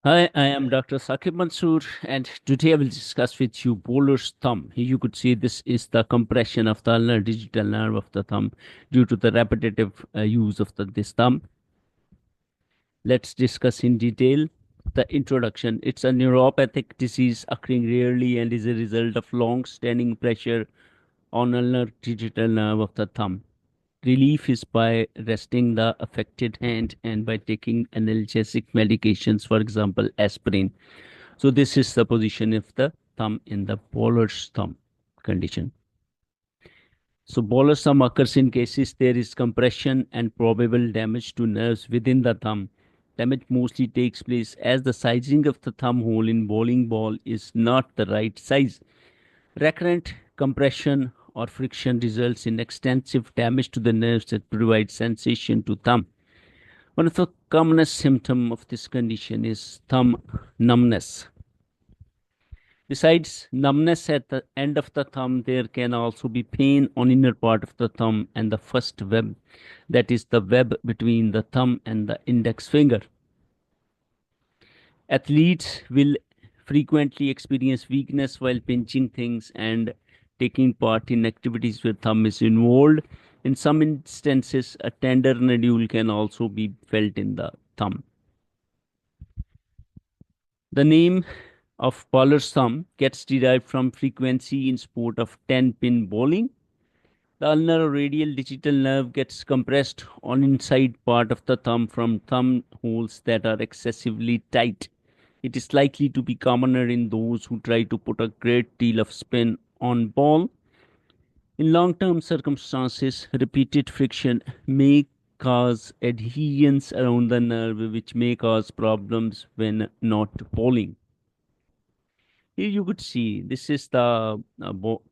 Hi, I am Dr. Saqib Mansoor, and today I will discuss with you bowler's thumb. Here you could see this is the compression of the ulnar digital nerve of the thumb due to the repetitive use of this thumb. Let's discuss in detail the introduction. It's a neuropathic disease occurring rarely and is a result of long-standing pressure on ulnar digital nerve of the thumb. Relief is by resting the affected hand and by taking analgesic medications, for example, aspirin. So this is the position of the thumb in the bowler's thumb condition. So bowler's thumb occurs in cases there is compression and probable damage to nerves within the thumb. Damage mostly takes place as the sizing of the thumb hole in bowling ball is not the right size. Recurrent compression or friction results in extensive damage to the nerves that provide sensation to thumb. One of the commonest symptoms of this condition is thumb numbness. Besides numbness at the end of the thumb, there can also be pain on inner part of the thumb and the first web, that is the web between the thumb and the index finger. Athletes will frequently experience weakness while pinching things and taking part in activities where thumb is involved. In some instances, a tender nodule can also be felt in the thumb. The name of bowler's thumb gets derived from frequency in sport of 10-pin bowling. The ulnar or radial digital nerve gets compressed on inside part of the thumb from thumb holes that are excessively tight. It is likely to be commoner in those who try to put a great deal of spin on ball. In long-term circumstances, repeated friction may cause adhesions around the nerve, which may cause problems when not bowling. Here you could see this is the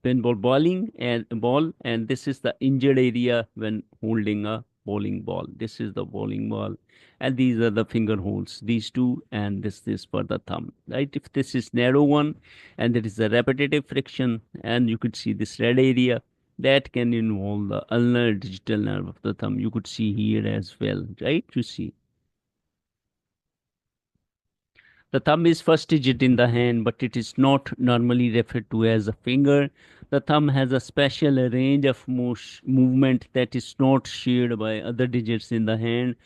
pinball bowling and ball, and this is the injured area when holding a bowling ball. This is the bowling ball, and these are the finger holes. These two, and this is for the thumb. Right? If this is narrow one, and there is a repetitive friction, and you could see this red area. That can involve the ulnar digital nerve of the thumb. You could see here as well, right? You see. The thumb is first digit in the hand, but it is not normally referred to as a finger. The thumb has a special range of movement that is not shared by other digits in the hand.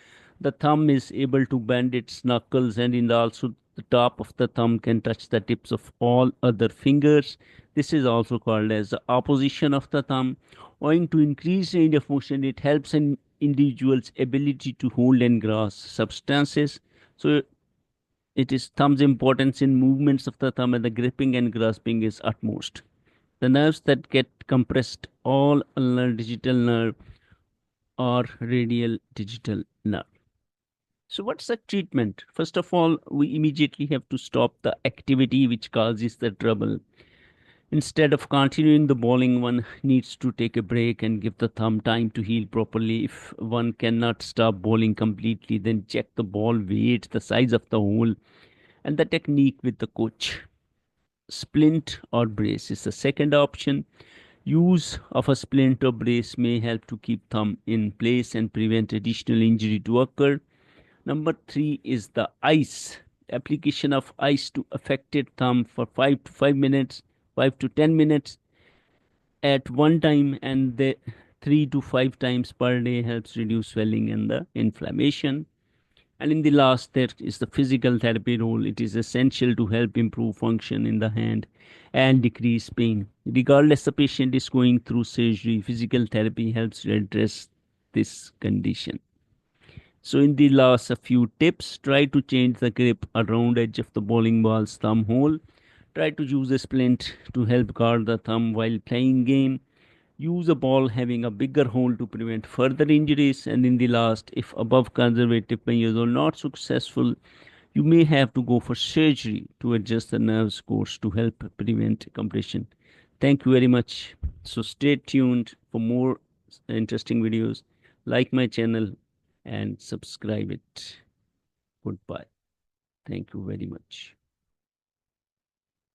The thumb is able to bend its knuckles, and in also the top of the thumb can touch the tips of all other fingers. This is also called as the opposition of the thumb. Owing to increased range of motion, it helps an individual's ability to hold and grasp substances. So it is thumb's importance in movements of the thumb and the gripping and grasping is utmost. The nerves that get compressed, all ulnar digital nerve or radial digital nerve. So what's the treatment? First of all, we immediately have to stop the activity which causes the trouble. Instead of continuing the bowling, one needs to take a break and give the thumb time to heal properly. If one cannot stop bowling completely, then check the ball weight, the size of the hole, and the technique with the coach. Splint or brace is the second option. Use of a splint or brace may help to keep thumb in place and prevent additional injury to occur. Number three is the ice. Application of ice to affected thumb for 5 to 5 minutes, 5 to 10 minutes at one time, and the 3 to 5 times per day helps reduce swelling and the inflammation. And in the last, there is the physical therapy role. It is essential to help improve function in the hand and decrease pain. Regardless the patient is going through surgery, physical therapy helps address this condition. So in the last, a few tips. Try to change the grip around edge of the bowling ball's thumb hole. Try to use a splint to help guard the thumb while playing game. Use a ball having a bigger hole to prevent further injuries. And in the last, if above conservative measures are not successful, you may have to go for surgery to adjust the nerve's course to help prevent compression. Thank you very much. So stay tuned for more interesting videos. Like my channel and subscribe it. Goodbye. Thank you very much.